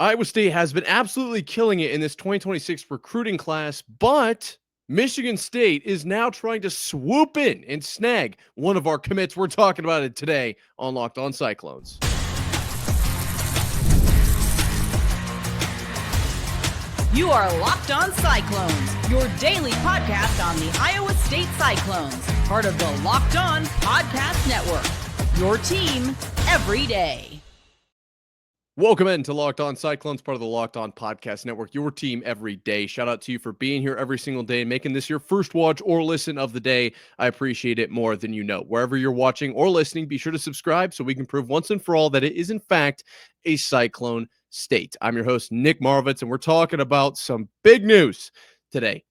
Iowa State has been absolutely killing it in this 2026 recruiting class, but Michigan State is now trying to swoop in and snag one of our commits. We're talking about it today on Locked On Cyclones. You are Locked On Cyclones, your daily podcast on the Iowa State Cyclones, part of the Locked On Podcast Network, your team every day. Welcome into Locked On Cyclones, part of the Locked On Podcast Network, your team every day. Shout out to you for being here every single day and making this your first watch or listen of the day. I appreciate it more than you know. Wherever you're watching or listening, be sure to subscribe so we can prove once and for all that it is, in fact, a Cyclone state. I'm your host, Nick Marvitz, and we're talking about some big news today.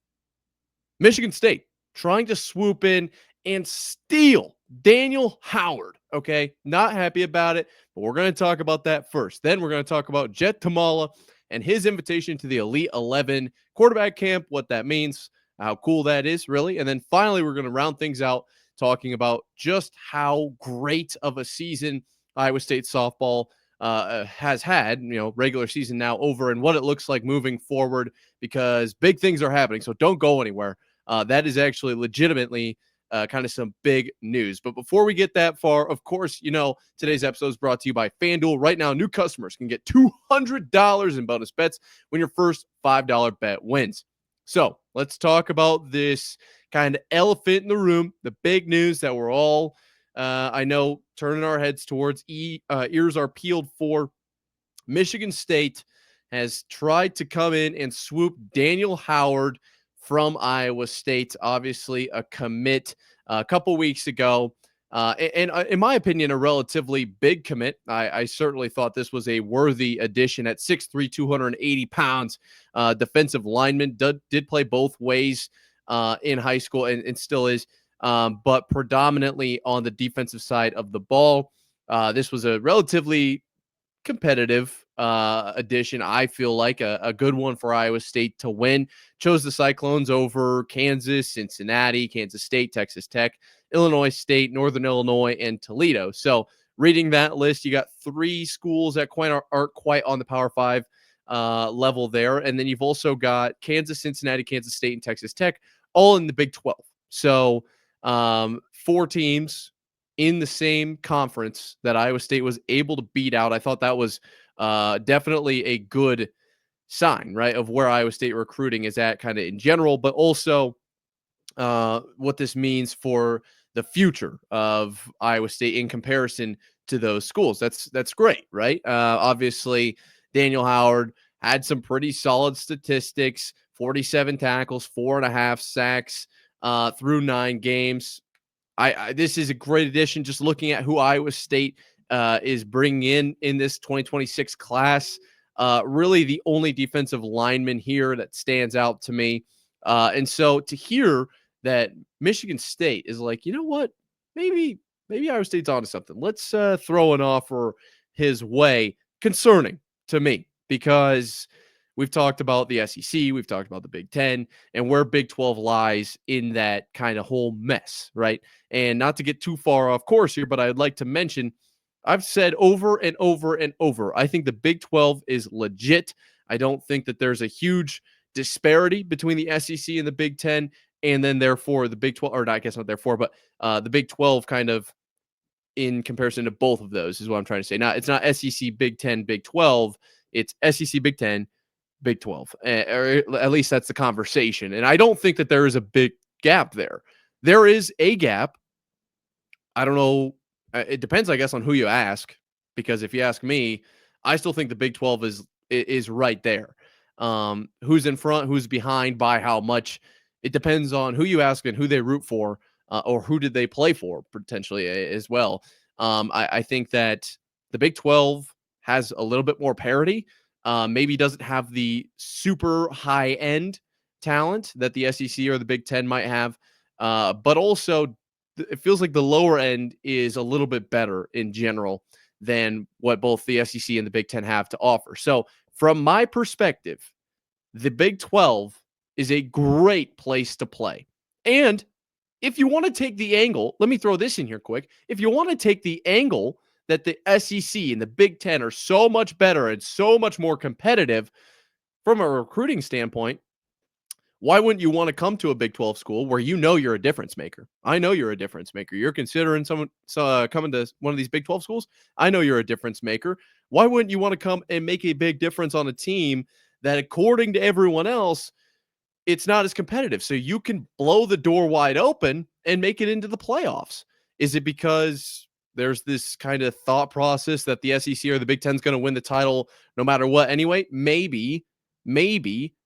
Michigan State trying to swoop in and steal Daniel Howard. Okay, not happy about it, but we're going to talk about that first. Then we're going to talk about Jet Tamala and his invitation to the Elite 11 quarterback camp, what that means, how cool that is, really. And then finally, we're going to round things out talking about just how great of a season Iowa State softball has had, regular season now over, and what it looks like moving forward, because big things are happening. So don't go anywhere. That is actually legitimately kind of some big news. But before we get that far, of course, today's episode is brought to you by FanDuel. Right now, new customers can get $200 in bonus bets when your first $5 bet wins. So let's talk about this kind of elephant in the room, the big news that we're all, I know, turning our heads towards, ears are peeled for. Michigan State has tried to come in and swoop Daniel Howard from Iowa State, obviously a commit a couple weeks ago. And in my opinion, a relatively big commit. I certainly thought this was a worthy addition at 6'3", 280 pounds. Defensive lineman, did play both ways in high school and still is, but predominantly on the defensive side of the ball. This was a relatively competitive addition. I feel like a good one for Iowa State to win. Chose the Cyclones over Kansas, Cincinnati, Kansas State, Texas Tech, Illinois State, Northern Illinois, and Toledo. So reading that list, you got three schools that aren't quite on the Power 5 level there. And then you've also got Kansas, Cincinnati, Kansas State, and Texas Tech, all in the Big 12. So 4 teams in the same conference that Iowa State was able to beat out. I thought that was definitely a good sign, right, of where Iowa State recruiting is at kind of in general, but also what this means for the future of Iowa State in comparison to those schools. That's great, right? Obviously, Daniel Howard had some pretty solid statistics, 47 tackles, 4.5 sacks through 9 games. This is a great addition. Just looking at who Iowa State is bringing in this 2026 class, really the only defensive lineman here that stands out to me. And so to hear that Michigan State is like, you know what, maybe Iowa State's onto something. Let's throw an offer his way. Concerning to me, because we've talked about the SEC, we've talked about the Big 10, and where Big 12 lies in that kind of whole mess, right? And not to get too far off course here, but I'd like to mention, I've said over and over and over, I think the Big 12 is legit. I don't think that there's a huge disparity between the SEC and the Big 10, and then therefore the Big 12, or not, I guess not therefore, but the Big 12 kind of in comparison to both of those is what I'm trying to say. Now, it's not SEC, Big 10, Big 12. It's SEC, Big 10, Big 12, or at least that's the conversation. And I don't think that there is a big gap there. There is a gap. I don't know. It depends, I guess, on who you ask, because if you ask me, I still think the Big 12 is right there. Who's in front, who's behind, by how much, it depends on who you ask and who they root for, or who did they play for potentially as well. I think that the Big 12 has a little bit more parity. Maybe doesn't have the super high end talent that the SEC or the Big 10 might have, but also it feels like the lower end is a little bit better in general than what both the SEC and the Big 10 have to offer. So from my perspective, the Big 12 is a great place to play. And if you want to take the angle, let me throw this in here quick. If you want to take the angle that the SEC and the Big Ten are so much better and so much more competitive from a recruiting standpoint, why wouldn't you want to come to a Big 12 school where you know you're a difference maker? I know you're a difference maker. You're considering someone coming to one of these Big 12 schools. I know you're a difference maker. Why wouldn't you want to come and make a big difference on a team that, according to everyone else, it's not as competitive? So you can blow the door wide open and make it into the playoffs. Is it because there's this kind of thought process that the SEC or the Big Ten is going to win the title no matter what anyway? Maybe,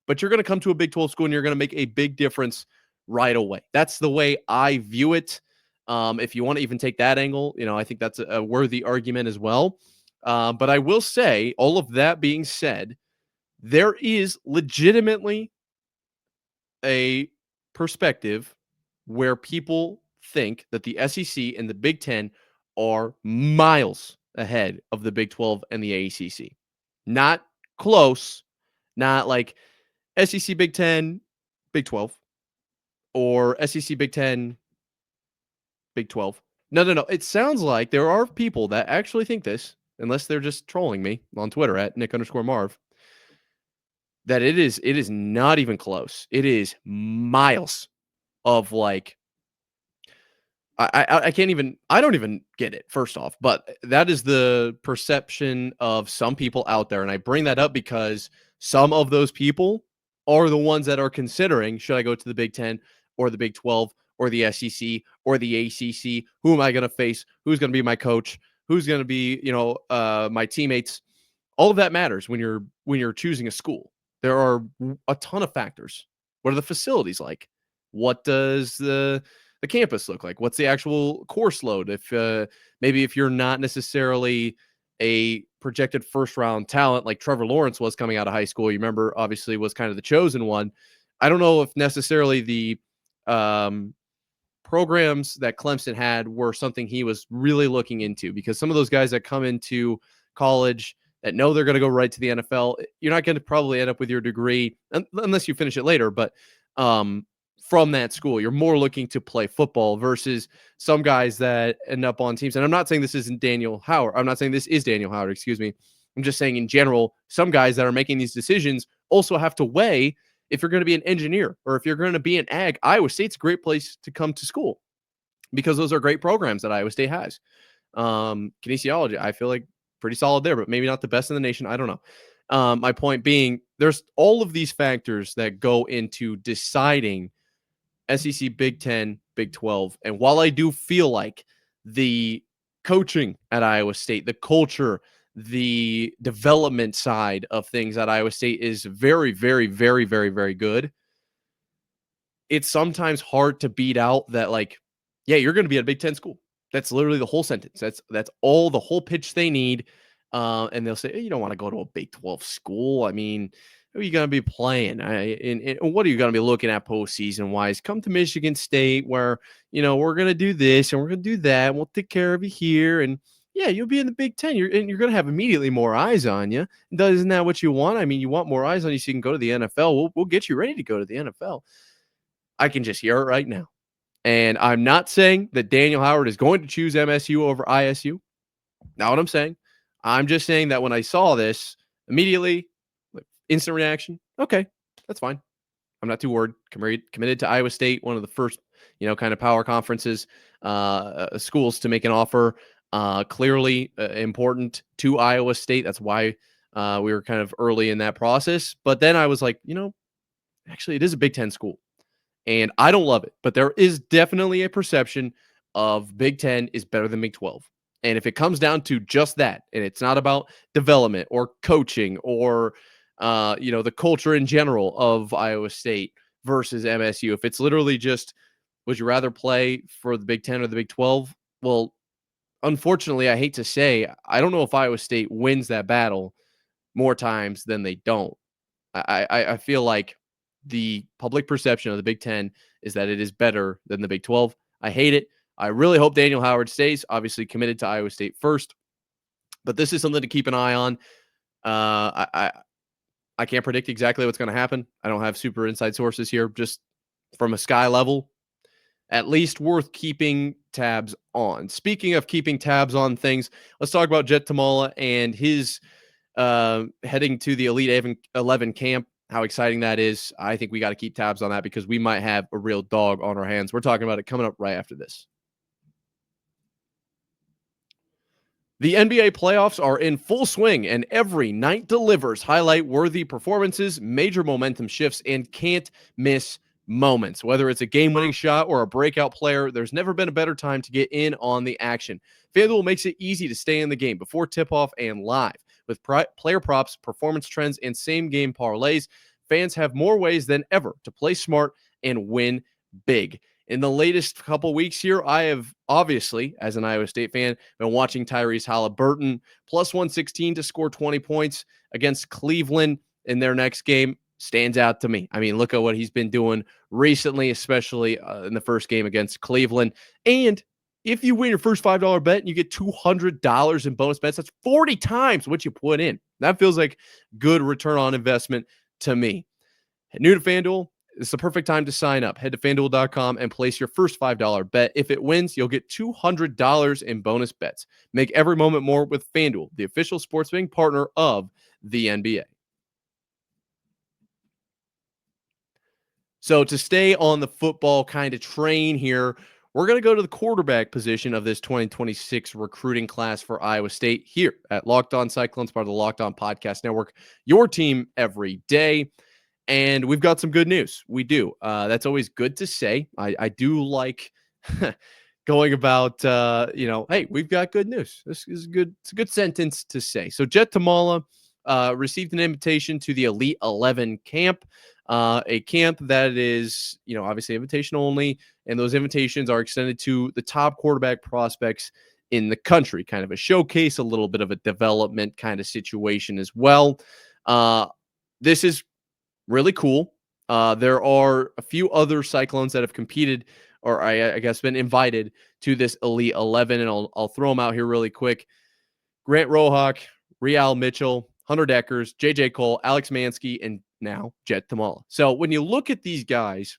but you're going to come to a Big 12 school and you're going to make a big difference right away. That's the way I view it. If you want to even take that angle, I think that's a worthy argument as well. But I will say, all of that being said, there is legitimately a perspective where people think that the SEC and the Big Ten are miles ahead of the Big 12 and the ACC. Not close, not like SEC, Big 10, Big 12, or SEC, Big 10, Big 12. No. It sounds like there are people that actually think this, unless they're just trolling me on Twitter at Nick_Marv, that it is not even close. It is miles of like, I can't even, I don't even get it, first off, but that is the perception of some people out there. And I bring that up because some of those people are the ones that are considering, should I go to the Big 10 or the Big 12 or the SEC or the ACC? Who am I going to face? Who's going to be my coach? Who's going to be, my teammates? All of that matters when you're choosing a school. There are a ton of factors. What are the facilities like? What does the campus look like? What's the actual course load? If maybe if you're not necessarily a projected first round talent like Trevor Lawrence was coming out of high school, you remember, obviously was kind of the chosen one. I don't know if necessarily the programs that Clemson had were something he was really looking into, because some of those guys that come into college that know they're going to go right to the NFL, you're not going to probably end up with your degree unless you finish it later. But from that school, you're more looking to play football versus some guys that end up on teams. And I'm not saying this isn't Daniel Howard. I'm not saying this is Daniel Howard, excuse me. I'm just saying in general, some guys that are making these decisions also have to weigh if you're going to be an engineer or if you're going to be an ag. Iowa State's a great place to come to school because those are great programs that Iowa State has. Kinesiology, I feel like pretty solid there, but maybe not the best in the nation. I don't know. My point being, there's all of these factors that go into deciding SEC, Big 10, Big 12. And while I do feel like the coaching at Iowa State, the culture, the development side of things at Iowa State is very, very, very, very, very good, it's sometimes hard to beat out that, like, yeah, you're going to be at a Big 10 school. That's literally the whole sentence. That's all, the whole pitch they need. And they'll say, hey, you don't want to go to a Big 12 school. I mean, who are you going to be playing? And what are you going to be looking at postseason wise? Come to Michigan State where, we're going to do this and we're going to do that. And we'll take care of you here. And yeah, you'll be in the Big 10. You're going to have immediately more eyes on you. Isn't that what you want? I mean, you want more eyes on you so you can go to the NFL. We'll get you ready to go to the NFL. I can just hear it right now. And I'm not saying that Daniel Howard is going to choose MSU over ISU. Not what I'm saying. I'm just saying that when I saw this, immediately, instant reaction, okay, that's fine. I'm not too worried. Committed to Iowa State, one of the first, kind of power conferences, schools to make an offer. Clearly important to Iowa State. That's why we were kind of early in that process. But then I was like, actually, it is a Big 10 school. And I don't love it, but there is definitely a perception of Big 10 is better than Big 12. And if it comes down to just that, and it's not about development or coaching or, the culture in general of Iowa State versus MSU, if it's literally just, would you rather play for the Big 10 or the Big 12? Well, unfortunately, I hate to say, I don't know if Iowa State wins that battle more times than they don't. I feel like the public perception of the Big 10 is that it is better than the Big 12. I hate it. I really hope Daniel Howard stays, obviously committed to Iowa State first. But this is something to keep an eye on. I can't predict exactly what's going to happen. I don't have super inside sources here, just from a sky level. at least worth keeping tabs on. Speaking of keeping tabs on things, let's talk about Jet Tamala and his heading to the Elite 11 camp. How exciting that is. I think we got to keep tabs on that because we might have a real dog on our hands. We're talking about it coming up right after this. The NBA playoffs are in full swing, and every night delivers highlight-worthy performances, major momentum shifts, and can't-miss moments. Whether it's a game-winning shot or a breakout player, there's never been a better time to get in on the action. FanDuel makes it easy to stay in the game before tip-off and live. With player props, performance trends, and same-game parlays, fans have more ways than ever to play smart and win big. In the latest couple weeks here, I have obviously, as an Iowa State fan, been watching Tyrese Halliburton plus 116 to score 20 points against Cleveland in their next game. Stands out to me. I mean, look at what he's been doing recently, especially in the first game against Cleveland. And if you win your first $5 bet and you get $200 in bonus bets, that's 40 times what you put in. That feels like good return on investment to me. New to FanDuel, it's the perfect time to sign up. Head to FanDuel.com and place your first $5 bet. If it wins, you'll get $200 in bonus bets. Make every moment more with FanDuel, the official sports betting partner of the NBA. So to stay on the football kind of train here, we're going to go to the quarterback position of this 2026 recruiting class for Iowa State here at Locked On Cyclones, part of the Locked On Podcast Network, your team every day. And we've got some good news. We do. That's always good to say. I do like going about, hey, we've got good news. This is good. It's a good sentence to say. So Jet Tamala received an invitation to the Elite 11 camp, a camp that is, obviously invitation only. And those invitations are extended to the top quarterback prospects in the country, kind of a showcase, a little bit of a development kind of situation as well. This is really cool. There are a few other Cyclones that have competed, or I guess been invited to this Elite 11, and I'll throw them out here really quick. Grant Rohak, Real Mitchell, Hunter Deckers, J.J. Cole, Alex Mansky, and now Jet Tamala. So when you look at these guys,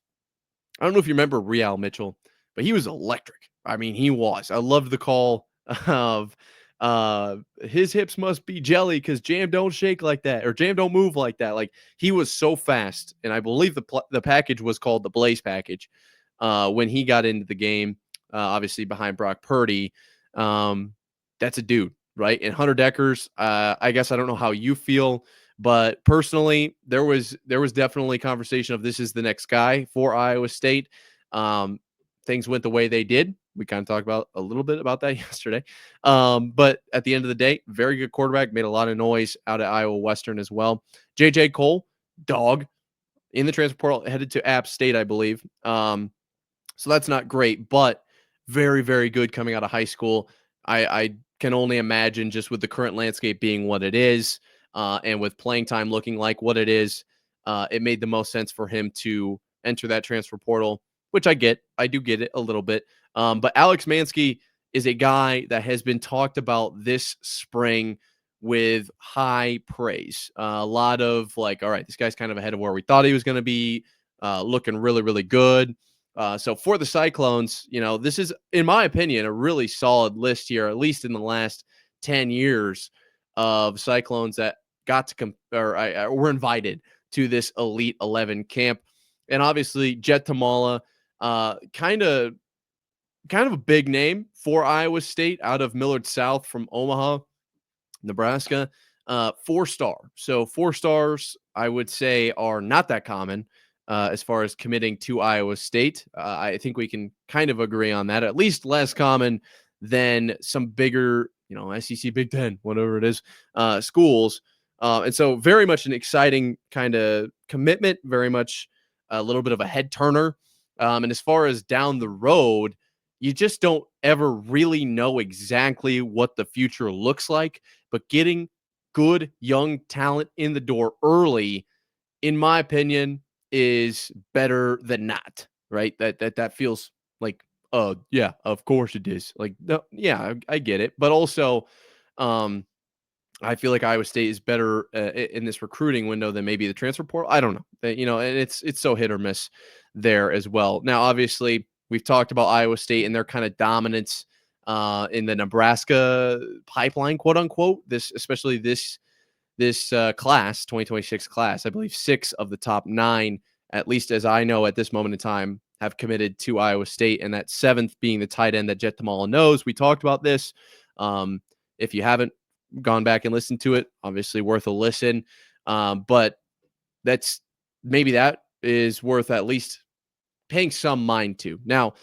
I don't know if you remember Real Mitchell, but he was electric. I mean, he was. I loved the call of his hips must be jelly because Jam don't shake like that, or Jam don't move like that. Like, he was so fast, and I believe the package was called the Blaze package when he got into the game, obviously behind Brock Purdy. That's a dude, right? And Hunter Deckers, I guess I don't know how you feel, but personally, there was definitely conversation of this is the next guy for Iowa State. Things went the way they did. We kind of talked about a little bit about that yesterday. But at the end of the day, very good quarterback, made a lot of noise out at Iowa Western as well. J.J. Cole, dog, in the transfer portal, headed to App State, I believe. So that's not great, but very, very good coming out of high school. I can only imagine, just with the current landscape being what it is, and with playing time looking like what it is, it made the most sense for him to enter that transfer portal, which I get. I do get it a little bit. But Alex Mansky is a guy that has been talked about this spring with high praise. A lot of like, all right, this guy's kind of ahead of where we thought he was going to be, looking really, really good. So for the Cyclones, this is, in my opinion, a really solid list here, at least in the last 10 years of Cyclones that got to were invited to this Elite 11 camp. And obviously Jet Tamala, kind of a big name for Iowa State out of Millard South from Omaha, Nebraska. 4-star. So 4 stars, I would say, are not that common as far as committing to Iowa State. I think we can kind of agree on that, at least less common than some bigger, SEC, Big Ten, whatever it is, schools. And so very much an exciting kind of commitment, very much a little bit of a head turner. And as far as down the road, you just don't ever really know exactly what the future looks like, but getting good young talent in the door early, in my opinion, is better than not, right? That feels like, yeah, of course it is. Like, no, yeah, I get it. But also, I feel like Iowa State is better in this recruiting window than maybe the transfer portal. I don't know, and it's so hit or miss there as well. Now, obviously, We've talked about Iowa State and their kind of dominance in the Nebraska pipeline, quote unquote. Especially this class, 2026 class. I believe 6 of the top 9, at least as I know at this moment in time, have committed to Iowa State, and that 7th being the tight end that Jet Tamala knows. We talked about this. If you haven't gone back and listened to it, obviously worth a listen. But that is worth at least paying some mind to. Now,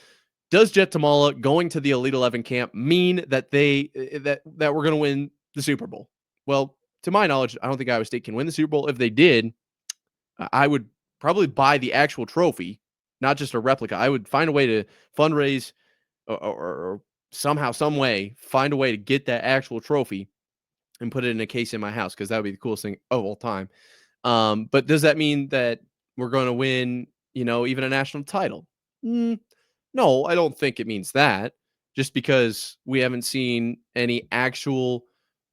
does Jet Tamala going to the Elite 11 camp mean that that we're going to win the Super Bowl? Well, to my knowledge, I don't think Iowa State can win the Super Bowl. If they did, I would probably buy the actual trophy, not just a replica. I would find a way to fundraise or somehow, some way, find a way to get that actual trophy and put it in a case in my house, because that would be the coolest thing of all time. But does that mean that we're going to win, even a national title? No, I don't think it means that, just because we haven't seen any actual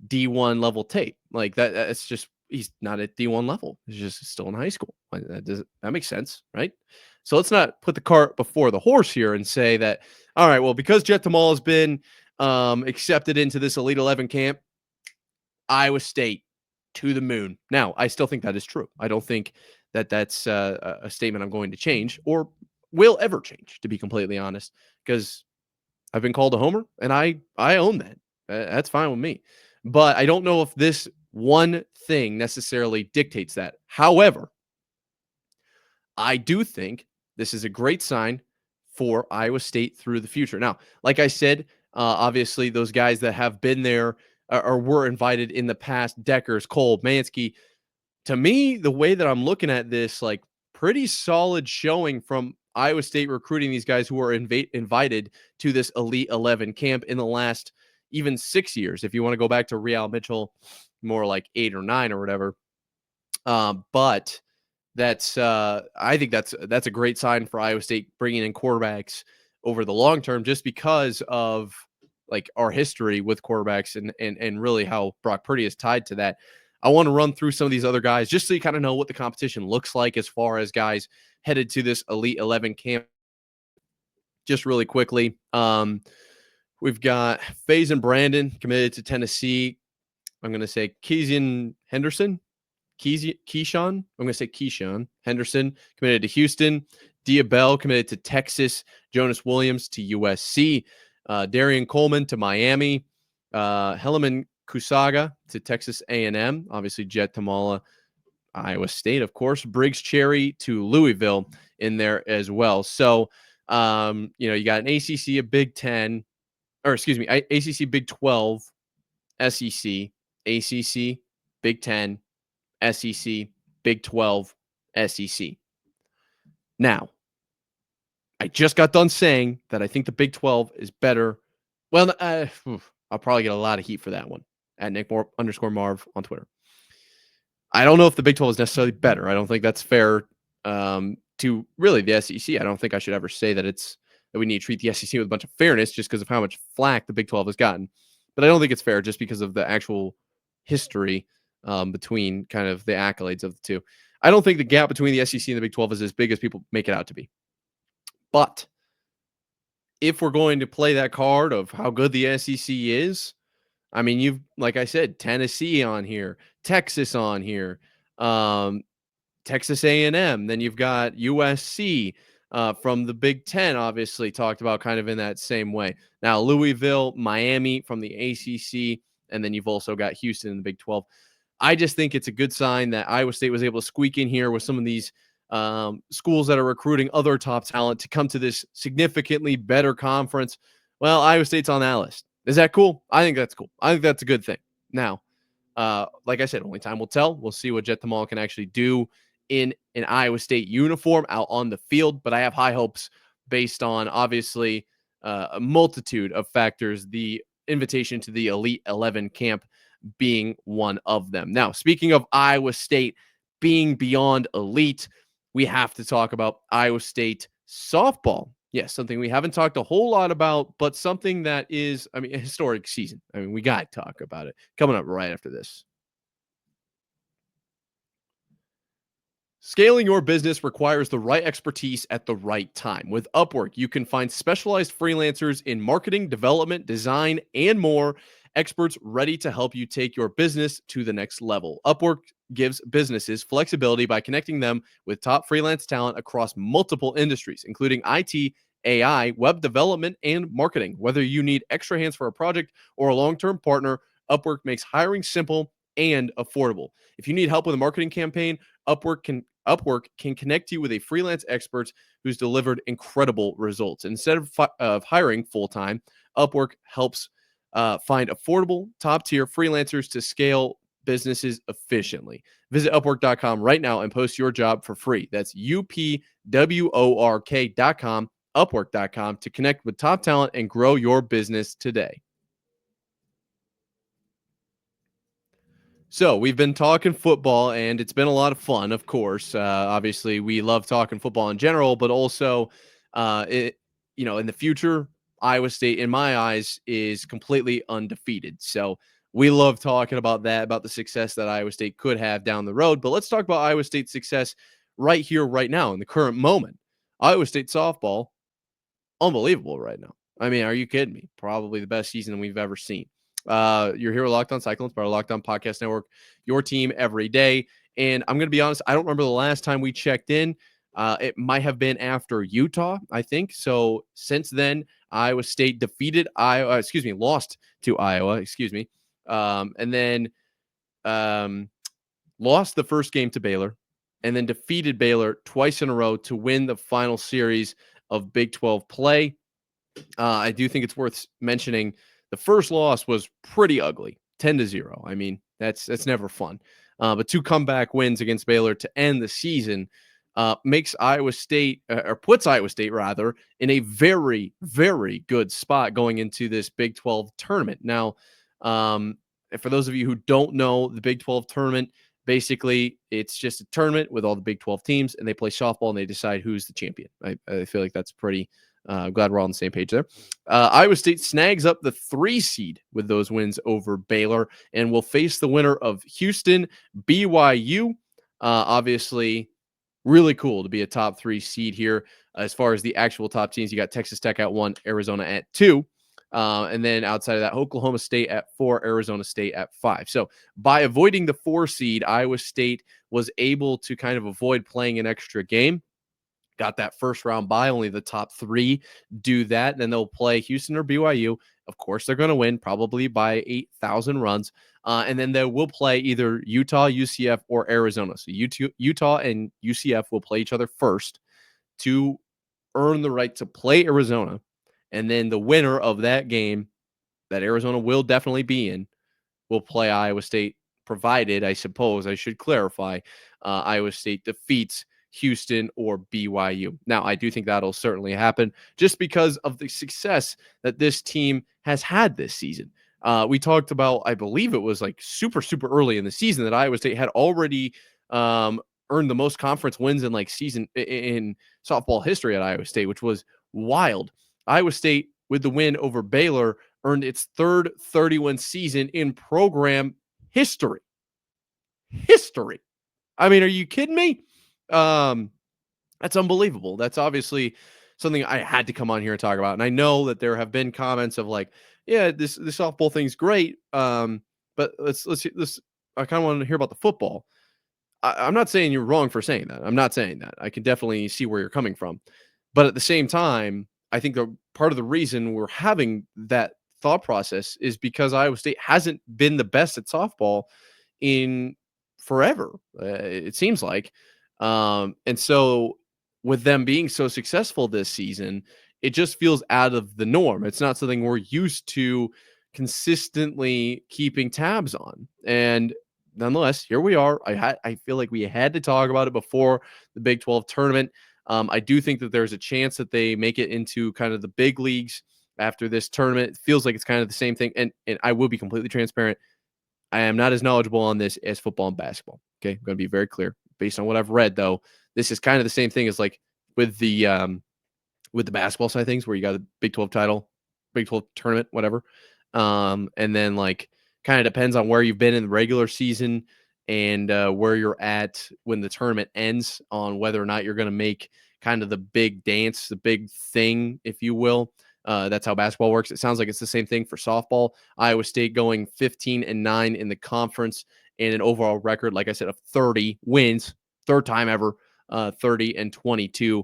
D1 level tape. Like that's just, he's not at D1 level. He's just still in high school. That makes sense, right? So let's not put the cart before the horse here and say that, all right, well, because Jet Tamal has been accepted into this Elite 11 camp, Iowa State to the moon. Now, I still think that is true. I don't think that that's a statement I'm going to change or will ever change, to be completely honest, because I've been called a homer, and I own that. That's fine with me. But I don't know if this one thing necessarily dictates that. However, I do think this is a great sign for Iowa State through the future. Now, like I said, obviously those guys that have been there or were invited in the past, Deckers, Cole, Mansky, to me, the way that I'm looking at this, like, pretty solid showing from Iowa State recruiting these guys who were invited to this Elite 11 camp in the last even 6 years. If you want to go back to Real Mitchell, more like 8 or 9 or whatever. But I think that's a great sign for Iowa State bringing in quarterbacks over the long term, just because of like our history with quarterbacks and really how Brock Purdy is tied to that. I want to run through some of these other guys just so you kind of know what the competition looks like as far as guys headed to this Elite 11 camp. Just really quickly, we've got FaZe and Brandon committed to Tennessee. I'm going to say Keyshawn Henderson. I'm going to say Keyshawn Henderson committed to Houston. Diabell committed to Texas. Jonas Williams to USC. Darian Coleman to Miami. Helaman Kusaga to Texas A&M. Obviously, Jet Tamala, Iowa State, of course. Briggs Cherry to Louisville in there as well. So, you got an ACC, a Big 10, or excuse me, ACC, Big 12, SEC, ACC, Big 10, SEC, Big 12, SEC. Now, I just got done saying that I think the Big 12 is better. Well, I'll probably get a lot of heat for that one at Nick_Marv on Twitter. I don't know if the Big 12 is necessarily better. I don't think that's fair to really the SEC. I don't think I should ever say that we need to treat the SEC with a bunch of fairness just because of how much flack the Big 12 has gotten. But I don't think it's fair just because of the actual history between kind of the accolades of the two. I don't think the gap between the SEC and the Big 12 is as big as people make it out to be. But if we're going to play that card of how good the SEC is, I mean, you've, like I said, Tennessee on here, Texas on here, Texas A&M. Then you've got USC from the Big 10, obviously talked about kind of in that same way. Now, Louisville, Miami from the ACC, and then you've also got Houston in the Big 12. I just think it's a good sign that Iowa State was able to squeak in here with some of these schools that are recruiting other top talent to come to this significantly better conference. Well, Iowa State's on that list. Is that cool? I think that's cool. I think that's a good thing. Now, like I said, only time will tell. We'll see what Jet Tamal can actually do in an Iowa State uniform out on the field, but I have high hopes based on, obviously, a multitude of factors, the invitation to the Elite 11 camp being one of them. Now, speaking of Iowa State being beyond elite, we have to talk about Iowa State softball. Yes, something we haven't talked a whole lot about, but something that is, a historic season. We got to talk about it coming up right after this. Scaling your business requires the right expertise at the right time. With Upwork, you can find specialized freelancers in marketing, development, design, and more, experts ready to help you take your business to the next level. Upwork gives businesses flexibility by connecting them with top freelance talent across multiple industries, including IT, AI, web development, and marketing. Whether you need extra hands for a project or a long term partner, Upwork makes hiring simple and affordable. If you need help with a marketing campaign, Upwork can connect you with a freelance expert who's delivered incredible results. Instead of hiring full time, Upwork helps find affordable, top tier freelancers to scale businesses efficiently. Visit Upwork.com right now and post your job for free. That's UPWORK.com, Upwork.com to connect with top talent and grow your business today. So we've been talking football, and it's been a lot of fun. Of course, obviously, we love talking football in general, but also, in the future, Iowa State, in my eyes, is completely undefeated. So we love talking about that, about the success that Iowa State could have down the road. But let's talk about Iowa State's success right here, right now, in the current moment. Iowa State softball, unbelievable right now. I mean, are you kidding me? Probably the best season we've ever seen. You're here with Locked On Cyclones, part of Locked On Podcast Network, your team every day. And I'm going to be honest, I don't remember the last time we checked in. It might have been after Utah, I think. So since then, Iowa State lost to Iowa, and then lost the first game to Baylor, and then defeated Baylor twice in a row to win the final series of Big 12 play. I do think it's worth mentioning the first loss was pretty ugly, 10-0. I mean, that's never fun. But two comeback wins against Baylor to end the season makes Iowa State, or puts Iowa State rather, in a very, very good spot going into this Big 12 tournament. Now, for those of you who don't know, the Big 12 tournament, basically, it's just a tournament with all the Big 12 teams, and they play softball and they decide who's the champion. I feel like that's pretty. Glad we're all on the same page there. Iowa State snags up the 3 seed with those wins over Baylor and will face the winner of Houston, BYU. Obviously, really cool to be a top 3 seed here. As far as the actual top teams, you got Texas Tech at 1, Arizona at 2. And then outside of that, Oklahoma State at 4, Arizona State at 5. So by avoiding the 4 seed, Iowa State was able to kind of avoid playing an extra game. Got that first round bye. Only the top 3 do that. Then they'll play Houston or BYU. Of course, they're going to win, probably by 8,000 runs. And then they will play either Utah, UCF, or Arizona. So Utah and UCF will play each other first to earn the right to play Arizona. And then the winner of that game that Arizona will definitely be in will play Iowa State, provided, I suppose, I should clarify, Iowa State defeats Houston or BYU. Now, I do think that'll certainly happen just because of the success that this team has had this season. We talked about, I believe it was like super, super early in the season that Iowa State had already earned the most conference wins in season in softball history at Iowa State, which was wild. Iowa State, with the win over Baylor, earned its third 30-win season in program history. I mean, are you kidding me? That's unbelievable. That's obviously something I had to come on here and talk about. And I know that there have been comments of yeah, this softball thing's great. But let's I kind of want to hear about the football. I'm not saying you're wrong for saying that. I'm not saying that. I can definitely see where you're coming from. But at the same time, I think the part of the reason we're having that thought process is because Iowa State hasn't been the best at softball in forever. It seems like. And so with them being so successful this season, it just feels out of the norm. It's not something we're used to consistently keeping tabs on. And nonetheless, here we are. I feel like we had to talk about it before the Big 12 tournament. I do think that there's a chance that they make it into kind of the big leagues after this tournament. It feels like it's kind of the same thing. And I will be completely transparent. I am not as knowledgeable on this as football and basketball. Okay. I'm going to be very clear. Based on what I've read, though, this is kind of the same thing as with the basketball side of things, where you got a Big 12 title, Big 12 tournament, whatever. And then kind of depends on where you've been in the regular season. and where you're at when the tournament ends on whether or not you're going to make kind of the big dance, the big thing, if you will. That's how basketball works. It sounds like it's the same thing for softball. Iowa State going 15-9 in the conference and an overall record, like I said, of 30 wins, third time ever, 30-22.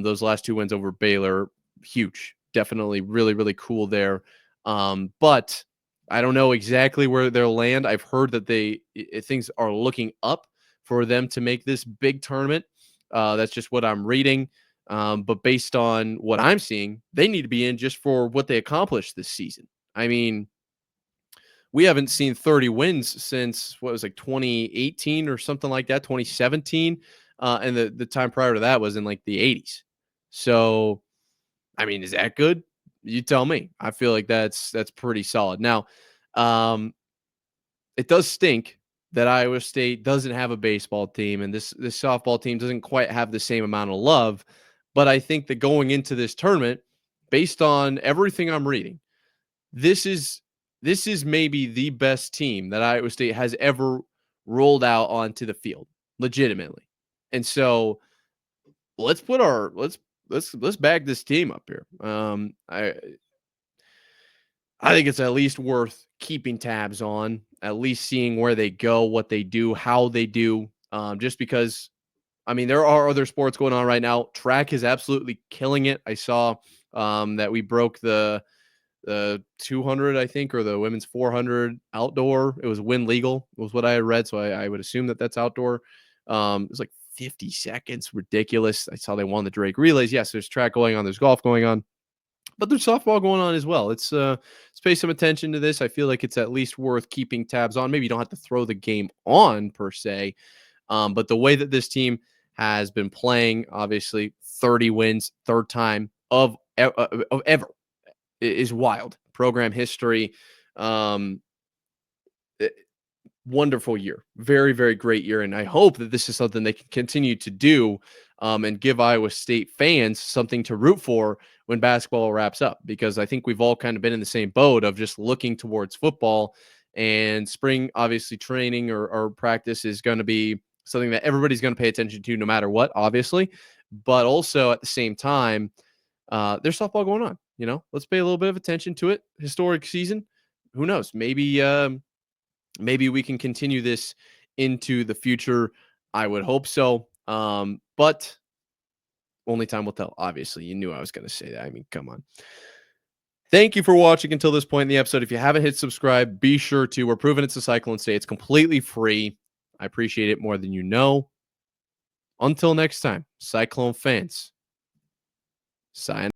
Those last 2 wins over Baylor, huge. Definitely really, really cool there. But I don't know exactly where they'll land. I've heard that things are looking up for them to make this big tournament. That's just what I'm reading. But based on what I'm seeing, they need to be in just for what they accomplished this season. I mean, we haven't seen 30 wins since what was like 2018 or something like that, 2017. And the time prior to that was in like the 80s. So, I mean, is that good? You tell me. I feel like that's pretty solid. Now, it does stink that Iowa State doesn't have a baseball team, and this softball team doesn't quite have the same amount of love. But I think that going into this tournament, based on everything I'm reading, this is maybe the best team that Iowa State has ever rolled out onto the field, legitimately. And so let's put our let's bag this team up here. I think it's at least worth keeping tabs on, at least seeing where they go, what they do, how they do. Just because, I mean, there are other sports going on right now. Track is absolutely killing it. I saw that we broke the 200, I think, or the women's 400 outdoor. It was win legal, was what I had read. So I would assume that that's outdoor. It was like 50 seconds, ridiculous. I saw they won the Drake relays. Yes, there's track going on, there's golf going on. But there's softball going on as well. Let's pay some attention to this. I feel like it's at least worth keeping tabs on. Maybe you don't have to throw the game on per se, but the way that this team has been playing, obviously 30 wins, third time of ever, is wild. Program history. Wonderful year. Very, very great year. And I hope that this is something they can continue to do and give Iowa State fans something to root for when basketball wraps up, because I think we've all kind of been in the same boat of just looking towards football, and spring, obviously training or practice is going to be something that everybody's going to pay attention to no matter what, obviously. But also at the same time, there's softball going on, let's pay a little bit of attention to it. Historic season. Who knows? Maybe we can continue this into the future. I would hope so. But only time will tell. Obviously, you knew I was going to say that. I mean, come on. Thank you for watching until this point in the episode. If you haven't hit subscribe, be sure to. We're proving it's a Cyclone State. It's completely free. I appreciate it more than you know. Until next time, Cyclone fans, sign